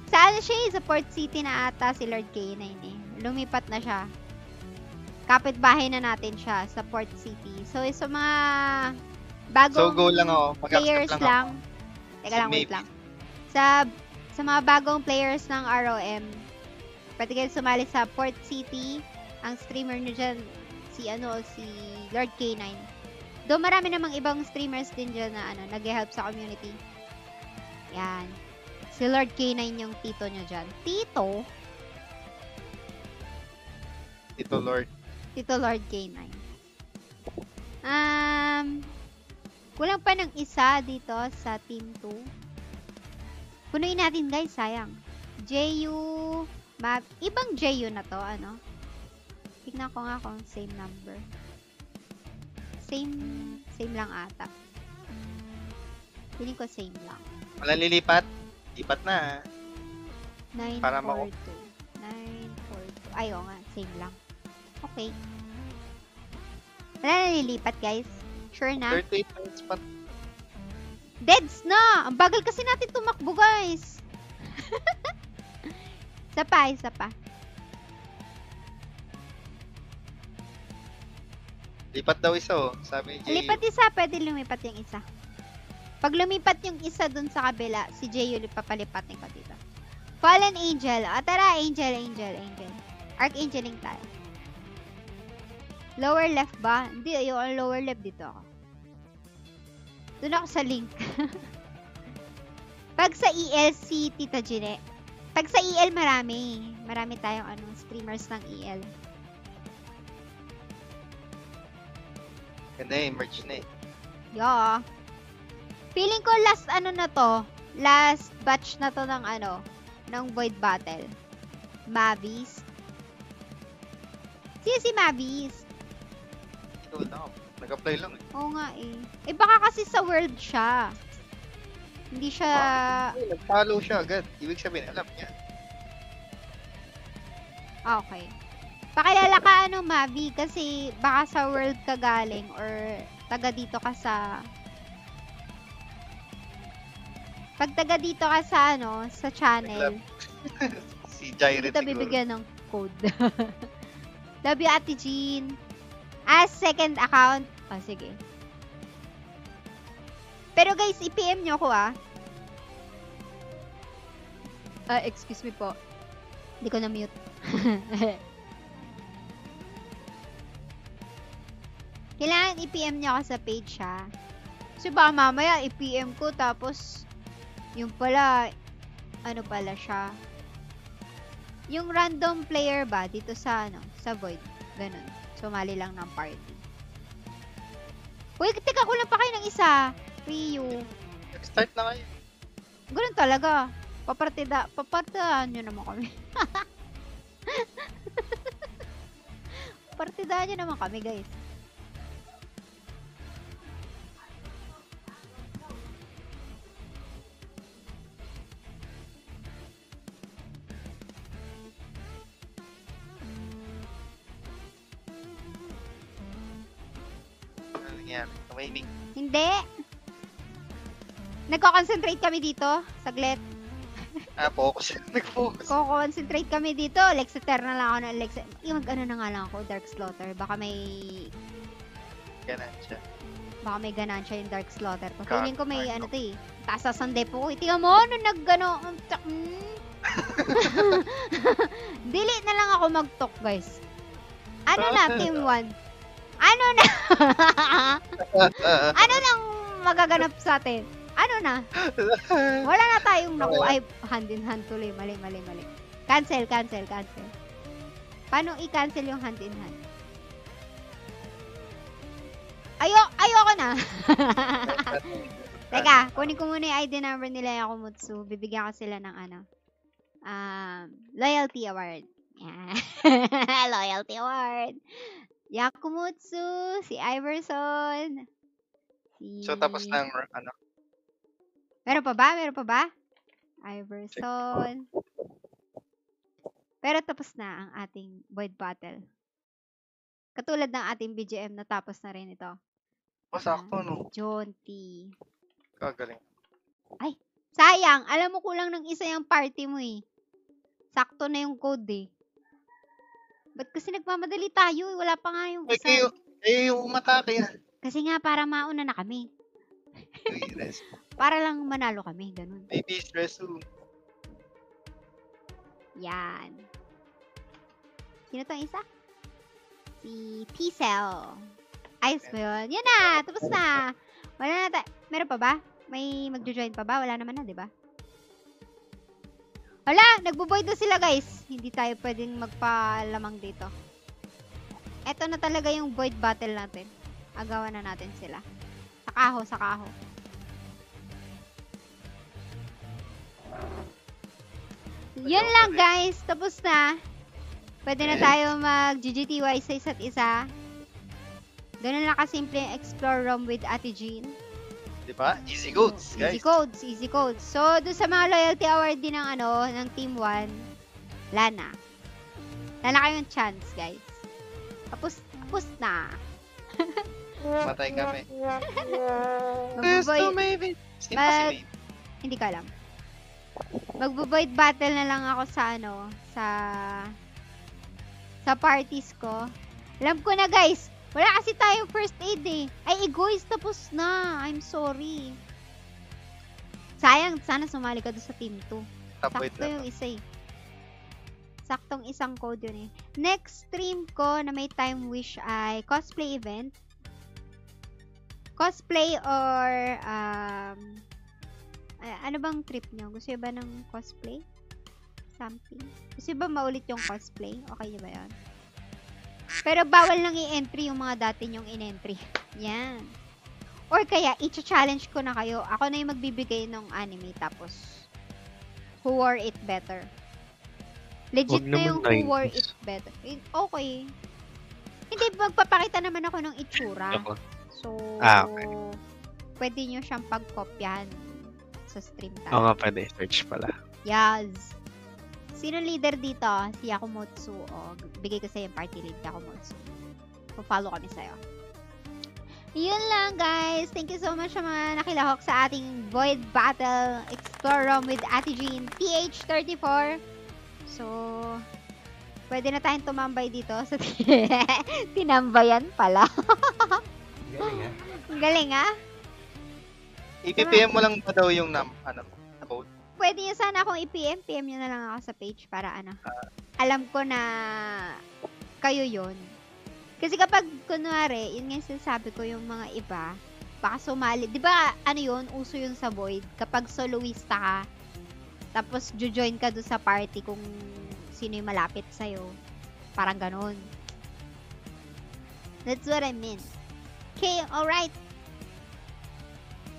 Saan siya eh? Sa Port City na ata si Lord K9 eh. Lumipat na siya. Kapit-bahay na natin siya sa Port City. So, sa mga bagong So, go lang ako. players Mag-accept lang lang. Teka lang, wait Maybe. lang. Sa mga bagong players ng ROM, pwede kayo sumali sa Port City. Ang streamer nyo dyan, si Lord K9. Doon marami namang ibang streamers din dyan na nag-help sa community. Yan. Si Lord K9 yung tito nyo dyan. Tito? Ito, Lord. Tito Lord K9. Kulang pa ng isa dito sa Team 2. Punuin natin guys, sayang. JU, ibang JU na to, ano? Tignan ko nga kung same number. Same lang ata. Piling ko same lang. Walang lilipat. Lipat na. 942. Para mako- 942. Ay, oo nga, same lang. Okay. Wala na nililipat, guys. Sure na? 38 minutes pa. Deads na! Ang bagal kasi natin tumakbo, guys. Isa pa. Lipat daw isa, oh. Sabi ni JU. Lipat isa, pwede lumipat yung isa. Pag lumipat yung isa dun sa kabila, si Jayu papalipatin ko dito. Fallen Angel. Tara, Angel. Archangeling tayo. Lower left ba? Hindi, ayoko lower left dito ako. Doon ako sa link. Pag sa EL, si Tita Gine. Pag sa EL, marami. Marami tayong streamers ng EL. Ganda eh, merge na eh. Yeah. Feeling ko last na to. Last batch na to ng ng Void Battle. Mavis. Sino si Mavis? Ito na ako. Nag-apply lang eh. Oo nga eh. Eh baka kasi sa world siya. Hindi siya... Nag-follow siya agad. Ibig sabihin, alam niya. Okay. Pakilala ka Mavi, kasi baka sa world ka galing or taga dito ka sa... Pag taga dito ka sa sa channel, Si Jairus dito siguro. bibigyan ng code. Love you, Ate Jean. As second account. Oh, sige. Pero guys, i-PM nyo ako excuse me po. Hindi ko na-mute. Kailangan i-PM nyo ako sa page Kasi baka mamaya i-PM ko tapos yung pala, pala siya. Yung random player ba dito sa sa Void. Ganun. Sumali lang ng party. Uy, teka, kulang pa kayo ng isa. Rio. Start na kayo. Ganun talaga. Papartidahan nyo naman kami. Partidahan nyo naman kami, guys. Ano nangyari? Tumahimik. Hindi. Nagko-concentrate kami dito. Saglit. Focus. Nag-focus. Ko-concentrate kami dito. Lexeter na lang ako ng Lexeter. Yung na nga lang ako, Dark Slaughter. Baka may Ganansya. ganansya yung Dark Slaughter. God, Feeling ko may Marco. to eh. Taas sa depo ko. Tingnan mo, Delete na lang ako mag-talk, guys. Team 1? Ano nang magaganap sa atin? Wala na tayong ay, hand in hand tuloy. Mali. Cancel. Paano i-cancel yung hand in hand? Ayoko na. Teka, kunin ko muna yung ID number nila Yakumutsu. Bibigyan ko sila ng loyalty award. Yeah. Loyalty award. Yakumutsu, si Iverson. So, tapos ng Meron pa ba? Iverson. Pero tapos na ang ating Void Battle. Katulad ng ating BGM, natapos na rin ito. sakto, no? John T. Kagaling. Sayang, alam mo kulang ng isa yung party mo eh. Sakto na yung code eh. Ba't kasi nagmamadali tayo eh? Wala pa nga yung isa. Yung umatake yan. Kasi nga para mauna na kami. Para lang manalo kami, ganun. Maybe stress soon. Yan. Sino tong isa? Si T-Cell. Ayos mo yun. Yan na! Tapos na! Wala na meron pa ba? May magjo-join pa ba? Wala naman na, di ba? Wala! Nagbo-void na sila, guys. Hindi tayo pwedeng magpalamang dito. Eto na talaga yung void battle natin. Agawan na natin sila. Sa kaho. Yun lang, guys. Tapos na. Pwede na tayo mag-GGTY sa isa't isa. Ganun lang kasimple yung explore ROM with Ate Jean. Diba? Easy codes, guys. Easy codes. So, doon sa mga loyalty award din ng Team 1, Lana kayong chance, guys. Tapos na. Matay kami. Magbo-void. Hindi ko alam. Magbo-void battle na lang ako sa parties ko. Alam ko na, guys. Wala kasi tayong first aid eh. Ay, egoist, tapos na. I'm sorry. Sayang, sana sumali ka doon sa team 2. Sakto yung isa eh. Saktong isang code yun eh. Next stream ko na may time wish ay cosplay event. Cosplay or ano bang trip nyo? Gusto nyo ba ng cosplay? Something. Gusto nyo ba maulit yung cosplay? Okay nyo ba yun? Pero bawal lang i-entry yung mga dati nyong in-entry. Yan. Or kaya, i-challenge ko na kayo. Ako na yung magbibigay ng anime. Tapos, who wore it better? Legit Wag na naman yung who 90s. wore it better. Okay. Hindi, magpapakita naman ako ng itsura. Ako. So, Okay. pwede nyo siyang pagkopyahan sa stream Oo time. nga pwede. Search pala. Yes. Sino leader dito? Si Yakumotsu. O, bigay ko sa'yo yung party lead, Yakumotsu. Follow kami sa'yo. Yun lang, guys. Thank you so much sa mga nakilahok sa ating Void Battle Explore Room with Ate Jean TH34. So, pwede na tayong tumambay dito. Sa tinambayan pala. Galing ha? Ang galing, ah. I-PPM mo lang ba daw yung code? Pwede nyo sana akong i-PM. PM nyo na lang ako sa page para alam ko na kayo yon. Kasi kapag, kunwari, yun nga yung sinasabi ko, yung mga iba, baka sumali. Di ba, yun, uso yun sa Void. Kapag soloista ka, tapos join ka doon sa party kung sino yung malapit sa'yo. Parang ganun. That's what I mean. Okay, alright.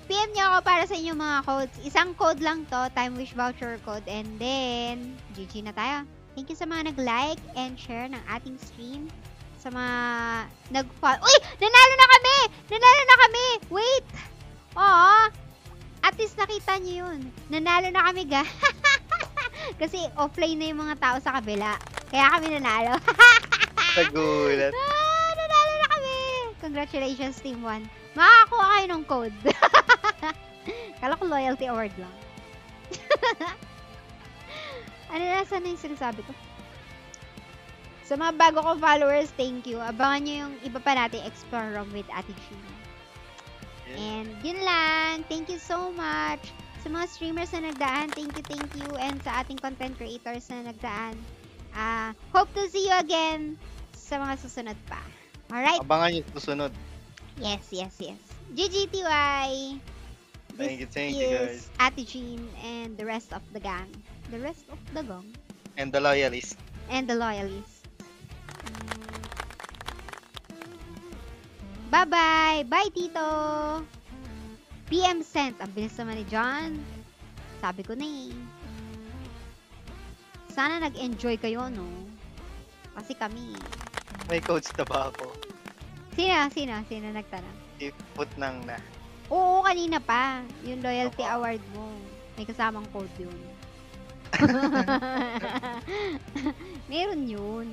PM nyo ako para sa inyong mga codes. Isang code lang to, time wish voucher code, and then, GG na tayo. Thank you sa mga nag-like and share ng ating stream. Sa mga nag-follow. Uy! Nanalo na kami! Nanalo na kami! Wait! Oo! At least nakita nyo yun. Nanalo na kami, ga. Kasi offline na yung mga tao sa kabila. Kaya kami nanalo. Nagulat. Nanalo na kami! Congratulations, Team 1. Makakakuha kayo ng code. Kala ko loyalty award lang. Saan na yung sinasabi ko? Sa mga bago kong followers, thank you. Abangan nyo yung iba pa natin Explore Room with Ate Jean. And yun lang. Thank you so much. Sa mga streamers na nagdaan, thank you. And sa ating content creators na nagdaan, hope to see you again sa mga susunod pa. Alright? Abangan yung susunod. Yes. GGTY. Thank you, This guys. is Ate Jean and the rest of the gang. The rest of the gang. And the loyalist. And the loyalists. Bye-bye! Bye, Tito! PM sent. Ang bilis naman ni John. Sabi ko na eh. Sana nag-enjoy kayo, no? Kasi kami. May codes na ba ako? Sino nagtanong? I-put nang na. Oo, kanina pa. Yung loyalty award mo. May kasamang code yun. Meron yun.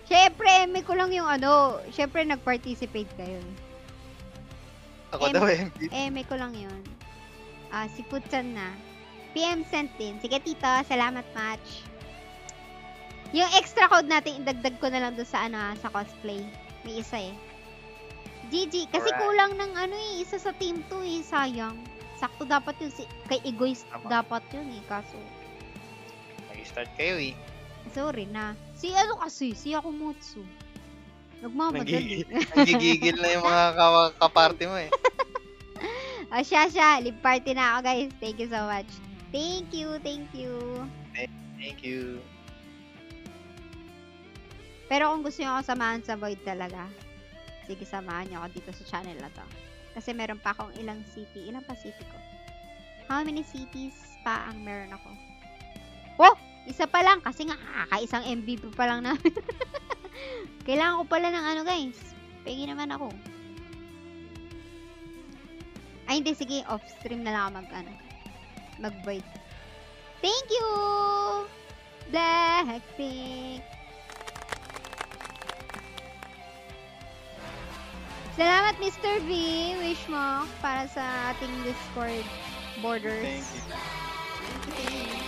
Siyempre, may ko lang yung siyempre nag-participate kayo. Ako daw MVP. May ko lang yun. Si Putsan na. PM sent din. Sige, Tito. Salamat much. Yung extra code natin, idagdag ko na lang doon sa sa cosplay. May isa eh. GG. Kasi Alright. kulang ng isa sa team 2 eh. Sayang. Sakto dapat yun. Kay Egoist Tama. dapat yun eh. Kaso, Nag-start kayo eh. sorry na. Si Yakumotsu. Nagmamadali. Nagigigil na yung mga kaparty mo eh. Siya. Live party na ako, guys. Thank you so much. Thank you. Thank you. Pero kung gusto nyo ako samahan sa Void talaga, sige, samahan nyo ako dito sa channel na to. Kasi meron pa akong ilang city. Ilang pa city ko? How many cities pa ang meron ako? Oh! Isa pa lang. Kasi nga, kakaisang MVP pa lang namin. Kailangan ko pala ng guys. Pegi naman ako. Ay, hindi. Sige, off-stream na lang ako mag-void. Thank you! Blackpink! Salamat, Mr. V. Wish mo para sa ating Discord borders. Thank you. Thank you.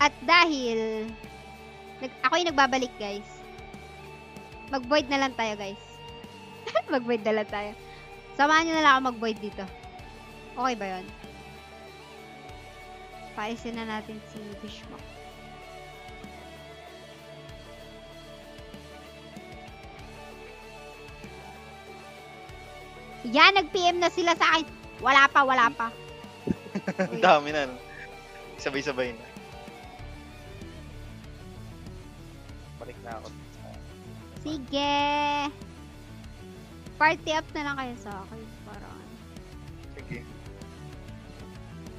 At dahil ako'y nagbabalik, guys. Mag-void na lang tayo, guys. Mag-void na lang tayo. Samahan nyo na lang ako mag-void dito. Okay ba yun? Paalisin na natin si Bishmok. Yan, nag-PM na sila sa akin. Wala pa. Ang dami na. No? Sabay-sabay na. Balik na ako. Sige. Party up na lang kayo sa akin. Parang. Sige.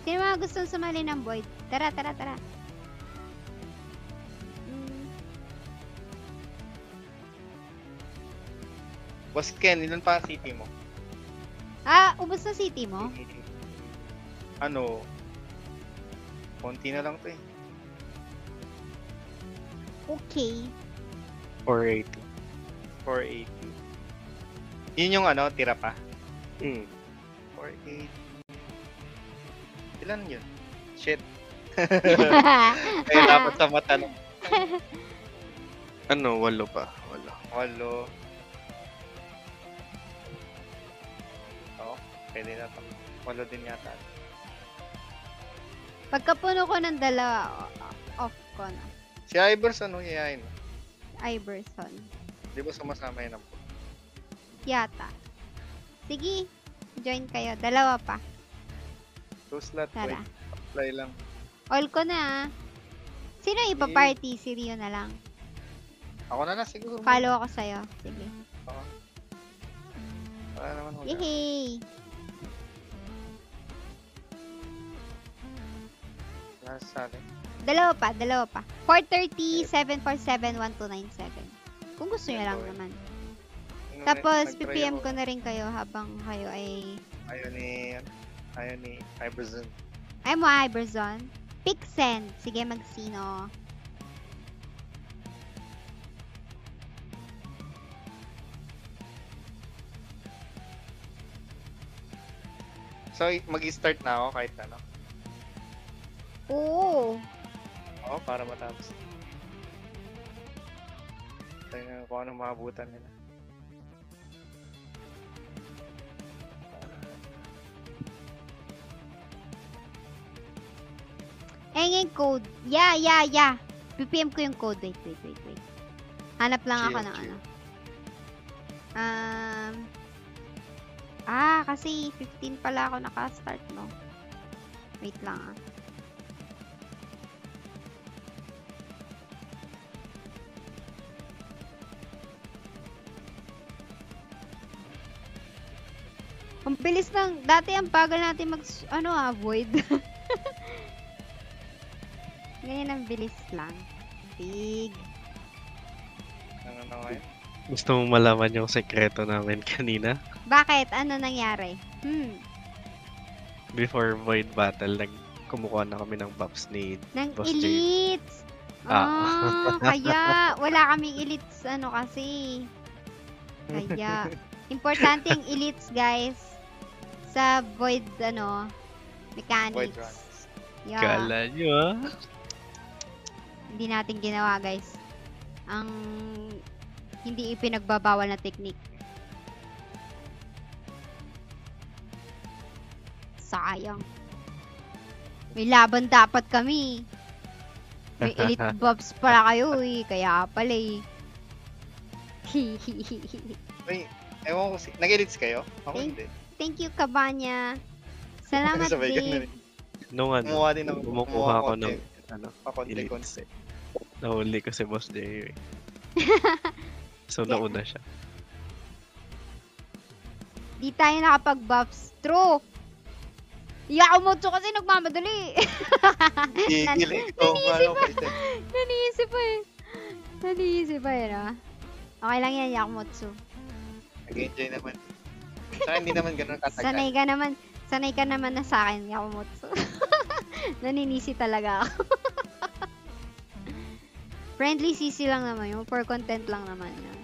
Sino mga gustong sumali ng Void? Tara. Boss Ken, ilan pa ang city mo? Ubos na city mo? Ano? Konti na lang to eh. Okay. 480. 480. Yun yung ano, tira pa? 480. Ilan yun? Shit. Kaya dapat sa mata lang. Ano, 8 pa. 8. Oo, pwede na to. 8 din yata. Pagkapuno ko ng dalawa, off ko na. Si Iverson, ano yayain? Iverson. Di ba sumasama yun ang po? Yata. Sige. Join kayo. Dalawa pa. 2 slot, Tara. wait. Apply lang. All ko na. Sino ipa-party? Si Rio na lang. Ako na lang siguro. Follow ako sa'yo. Sige. Wala naman ako. Yehey! Nasa sa akin. Dalawa pa. 430, 747, 1297. Kung gusto nyo lang naman. Tapos, PPM ko na rin kayo habang kayo ay... Ayaw ni Iverson. Ay mo, Iverson. Pixen. Sige, magsino. So, mag-start na ako kahit ano. Oo. Oo, para matapos. Tayo na kung anong maabutan nila. Yung code. Yeah. PPM ko yung code. Wait. Hanap lang ako ng ano. Kasi 15 pala ako naka-start, no? Wait lang, Ang bilis ng, dati ang bagal natin void. Ganyan ang bilis lang. Big. Ano ngayon? Gusto mo malaman yung sekreto namin kanina? Bakit? Ano nangyari? Before Void Battle, kumukuha na kami ng buffs ni Ng Boss Jay. elites! Kaya wala kaming elites kasi. Kaya, importante yung elites, guys. Sa Void, mechanics. Void runs. Yeah. Kala nyo, Hindi natin ginawa, guys. Ang hindi ipinagbabawal na technique. Sayang. May laban dapat kami. May elite buffs pala kayo kaya pala Uy, ewan ko nag-elites kayo? Ako Thank- hindi. Thank you, Kabanya. Salamat, Sabay ka na Dave. rin. nung Kumuha din ako. kumukuha ko ng Pakonti-konti. elites. Nahuli ko si Boss Jay. So, Yeah. nauna siya. Di tayo nakapag-buffs. True. Yakumotsu kasi nagmamadali. Tigil ito. Ano kasi? Naniisip pa no? Okay lang yan, Yakumotsu. Nag-enjoy naman. Saka hindi naman ganun katagal. Sanay ka naman na sa akin, Yakumotsu. Naninisi talaga ako. Friendly CC lang naman yun. For content lang naman yun.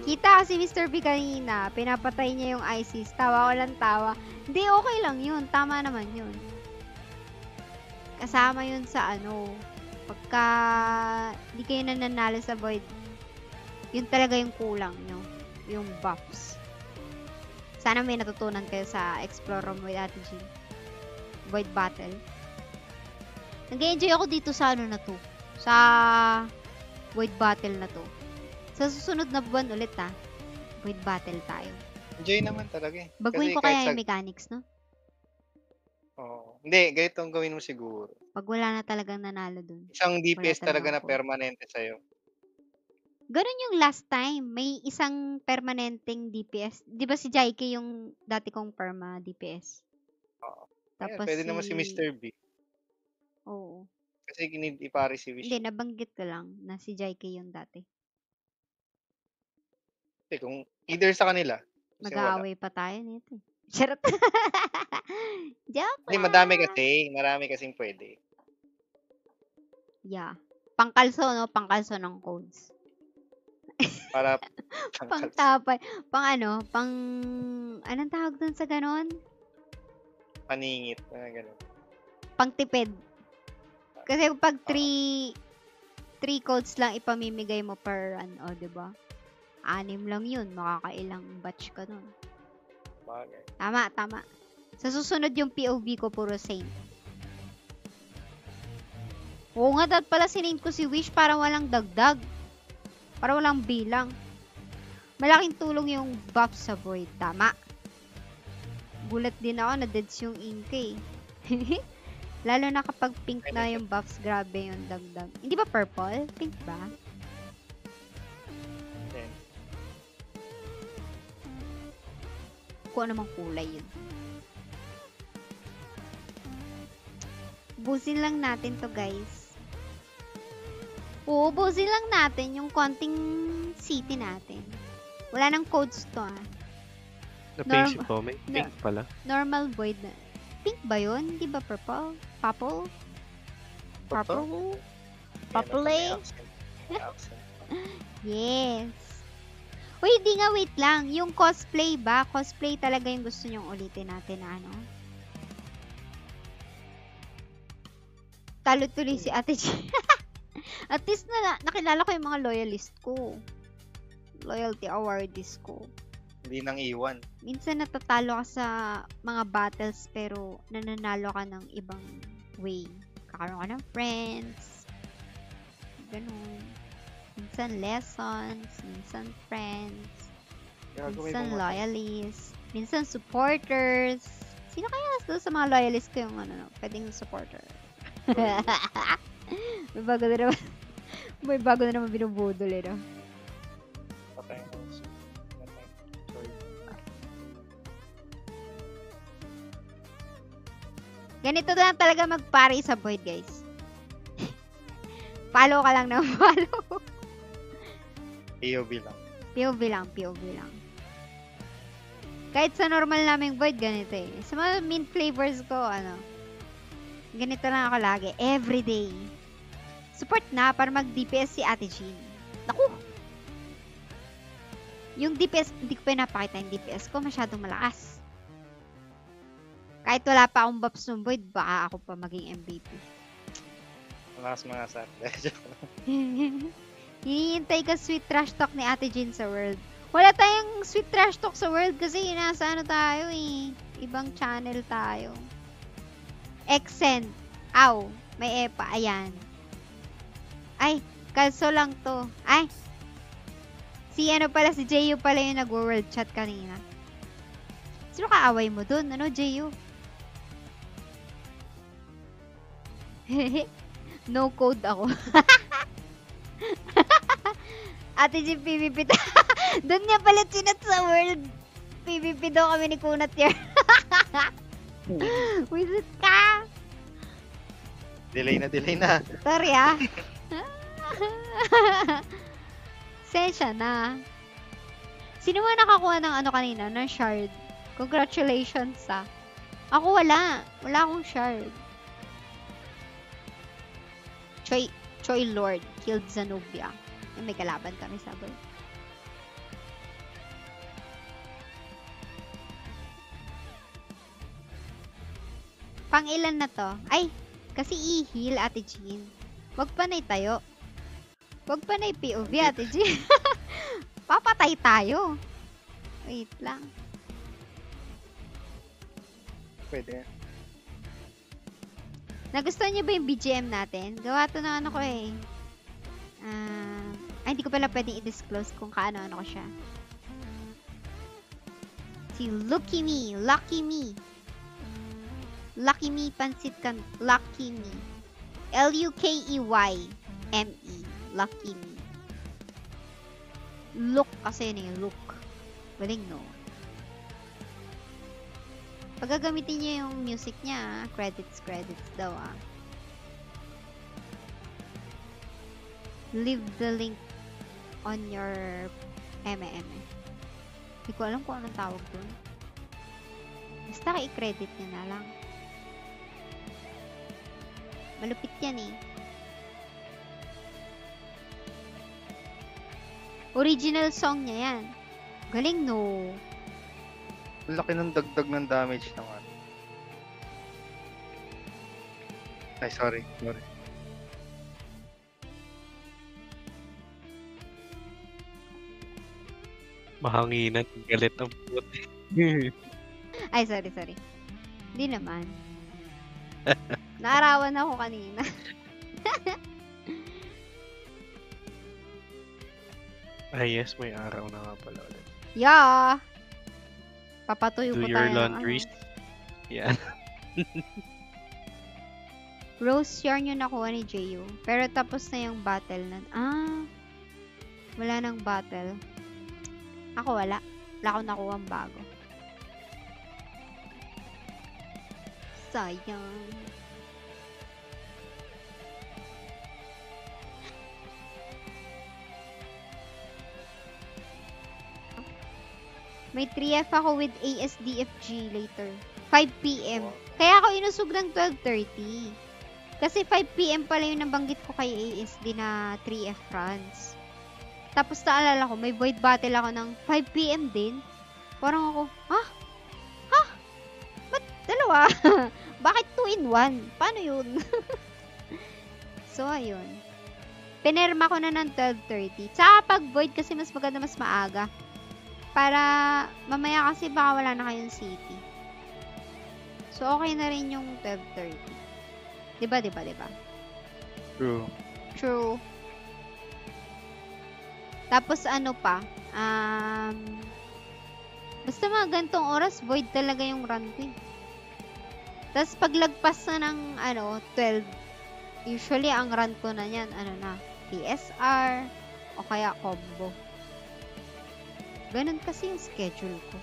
Kita kasi Mr. B kanina, pinapatay niya yung ISIS. Tawa ko lang tawa. Hindi, okay lang yun. Tama naman yun. Kasama yun sa ano, pagka di kayo nananalo sa void, yun talaga yung kulang nyo. Yung buffs. Sana may natutunan kayo sa Explore Room with Ate G. Void Battle. Nag-enjoy ako dito sa ano na to. Sa Void Battle na to. Sa susunod na buwan ulit Void Battle tayo. Enjoy naman talaga eh. Baguhin ko Kasi kahit kaya sa... yung mechanics, no? Oo. Hindi, ganito ang gawin mo siguro. Pag wala na talagang nanalo dun. Isang DPS talaga na talagang permanente sa'yo. Ganun yung last time. May isang permanenteng DPS. Di ba si Jaike yung dati kong perma DPS? Oo. Tapos Pwede naman si Mr. B. Oo. Kasi need ipare si Wish. Hindi, nabanggit ko lang na si Jaike yung dati. Kasi kung either sa kanila, kasi wala. Mag-aaway pa tayo nito. Charot. Joke Hindi, lang. madami kasi. Marami kasing pwede. Yeah. Pangkalso, no? Pangkalso ng codes. Para Pang tapay. Pang ano? Anong tawag dun sa ganon? paningit. Ganun. Pang tipid. Kasi pag 3 codes lang ipamimigay mo per ano, di ba? 6 lang yun. Makakailang batch ka nun. Bagay. Tama. Sa susunod yung POV ko, puro Saint. Oo nga, dapat pala sinint ko si Wish para walang dagdag. Para walang bilang. Malaking tulong yung buff sa Void. Tama. Gulat din ako na deads yung ink eh. Lalo na kapag pink na yung buffs, grabe yung dagdag. Hindi ba purple? Pink ba? Then, Kung anumang kulay yun. Busin lang natin to, guys. Oo, busin lang natin yung konting city natin. Wala nang codes to Napaisip ko, may pink pala. Normal void na. Pink ba yun? Di ba purple? Purple? Purple? Purple eh? May accent. Yes. Uy, di nga, wait lang. Yung cosplay ba? Cosplay talaga yung gusto nyong ulitin natin na ano? Talo tuloy si Ate G. At least nakilala ko yung mga loyalist ko. Loyalty awardees ko. Hindi nang iwan. Minsan natatalo ka sa mga battles pero nananalo ka ng ibang way. Kakaroon ka ng friends. Ganun. Minsan lessons, minsan friends, minsan loyalists, minsan supporters. Sino kaya doon sa mga loyalists ko yung pwedeng supporter? May bago na naman. May bago na naman binubudol no? Patay na. Sorry. Ganito lang talaga mag-party sa Void, guys. Follow ka lang ng follow. POV lang. POV lang. Kahit sa normal naming Void, ganito eh. Sa mga mint flavors ko, ganito lang ako lagi. Everyday. Support na para mag-DPS si Ate Jean. Naku! Yung DPS, hindi ko pa napakita yung DPS ko. Masyadong malakas. Kahit wala pa akong buffs ng Void, baka ako pa maging MVP. Malakas mga sa Hinihintay ka sweet trash talk ni Ate Jean sa world. Wala tayong sweet trash talk sa world kasi nasa tayo eh. Ibang channel tayo. Exen. Aw. May EPA. Ayan. Ay. Kalso lang to. Ay. Si si Jeyu pala yung nag-world chat kanina. Sino kaaway mo dun? Jeyu? No code ako. Ate Jean PvP doon niya pala chinat sa world. PvP daw kami ni Kunat here. Wizard ka! Delay na. Sorry Sensya na. Sino ba nakakuha ng kanina? Ng shard? Congratulations Ako wala. Wala akong shard. Choi Lord killed Zenobia. May kalaban kami sa boy. Pang ilan na to? Ay, kasi i-heal, Ate Jean. Wag panay tayo. Wag panay POV, Ate Jean. Papatay tayo. Wait lang. Pwede. Nagustuhan niyo ba yung BGM natin? Gawa to ng ano ko eh. Ay, hindi ko pala pwedeng i-disclose kung kaano-ano ko siya. Si Lucky Me. Lucky Me. Lucky Me Pansit kan Lucky Me. LukeymE. Lucky Me. Look kasi yun eh. Look. Galing no? Pag gagamitin niya yung music niya, credits daw ah. Leave the link on your Hindi ko alam kung anong tawag dun. Basta i-credit niya na lang. Malupit yan eh. Original song niya yan. Galing no. Ang laki ng dagdag ng damage naman. Ay, sorry. Mahanginan. Galit ang puti. Ay, sorry. Hindi naman. Naarawan ako kanina. Ay, yes. May araw na nga pala ulit. Yeah! Papatuyo Do ko your tayo ng laundries. Yan. Rose yarn yung nakuha ni Jeyu. Pero tapos na yung battle na. Wala nang battle. Ako wala. Wala akong nakuha ang bago. Sayang. May 3F ako with ASDFG later. 5 p.m. Kaya ako inusog ng 12:30. Kasi 5 p.m. pala yung nabanggit ko kay ASD na 3F runs. Tapos naalala ko, may void battle ako ng 5 p.m. din. Parang ako, ba't dalawa? Bakit 2 in 1? Paano yun? So, ayun. Pinerma ko na ng 12:30. Tsaka pag void kasi mas maganda, mas maaga. Para mamaya kasi baka wala na kayong city. So, okay na rin yung 12:30. Diba? True. Tapos ano pa? Basta mga gantong oras, void talaga yung run ko eh. Tapos paglagpas na ng 12, usually ang run ko na yan, PSR, o kaya combo. Ganun kasi yung schedule ko.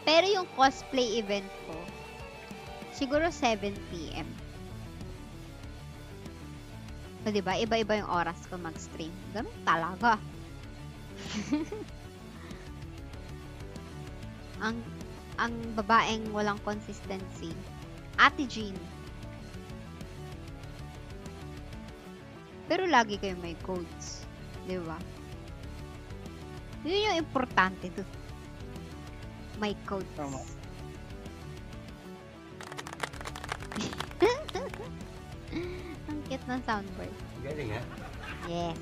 Pero yung cosplay event ko, siguro 7 p.m. So, diba? Iba-iba yung oras ko mag-stream. Ganun talaga. ang babaeng walang consistency. Ate Jean. Pero lagi kayo may codes. Diba? Yun yung importante to. May codes. Tama. Ang cute ng soundboard. Galing ha? Yes.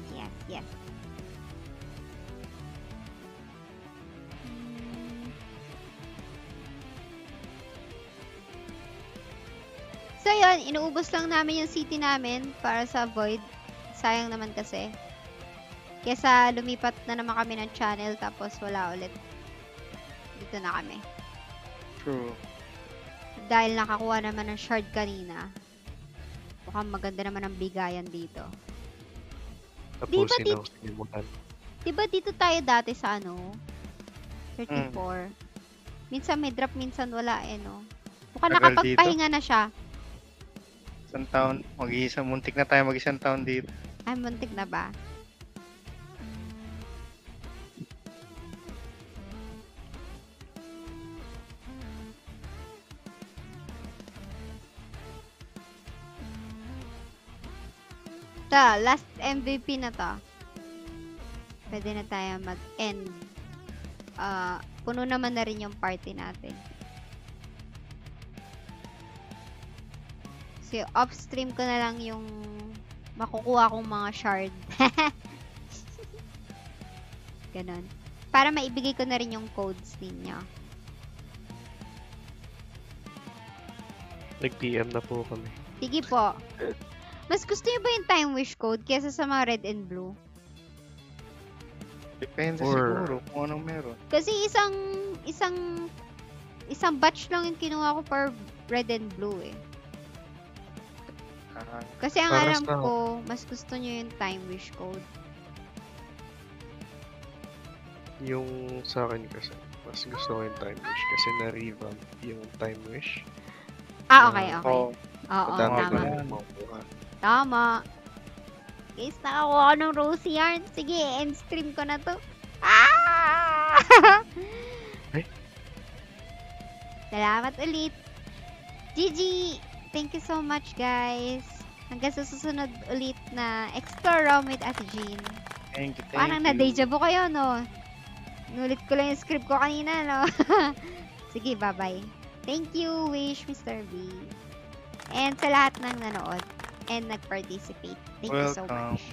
So, yun. Inuubos lang namin yung city namin para sa void. Sayang naman kasi. Kesa lumipat na naman kami ng channel tapos wala ulit. Dito na kami. True. Dahil nakakuha naman ng shard kanina. Mukhang maganda naman ang bigayan dito. Tapusin ako sa limutan. Diba dito tayo dati sa 34? Minsan may drop, minsan wala no? Mukhang Tagal nakapagpahinga na siya. Isang taon. Muntik na tayo mag-isang taon dito. Ay, muntik na ba? Last MVP na to. Pwede na tayo mag-end puno naman na rin yung party natin. So, off-stream ko na lang yung makukuha kong mga shard. Ganon. Para maibigay ko na rin yung codes ninyo. Nag-PM na po kami. Sige po. Mas gusto niyo ba yung time wish code kesa sa mga red and blue? Depende Or- siguro kung anong meron. Kasi isang batch lang yung kinuha ko for red and blue eh. Ah, Kasi ang Para alam sa- ko, mas gusto niyo yung time wish code. Yung sa akin kasi, mas gusto ko yung time wish kasi na-revamp yung time wish. Okay, okay. oo. Oo, Madami tama. ko na makukuha. Tama. Guys, nakakuha ko ng rosy yarn. Sige, end stream ko na to. Ah! Ay. Salamat ulit. GG! Thank you so much, guys. Hanggang sa susunod ulit na Explore Realm with Ate Jean. Thank you, thank Parang you. na-deja vu kayo, no? Nulit ko lang yung script ko kanina, no? Sige, bye-bye. Thank you, Wish, Mr. B. And sa lahat ng nanood and nag-participate. Thank you so Welcome. much.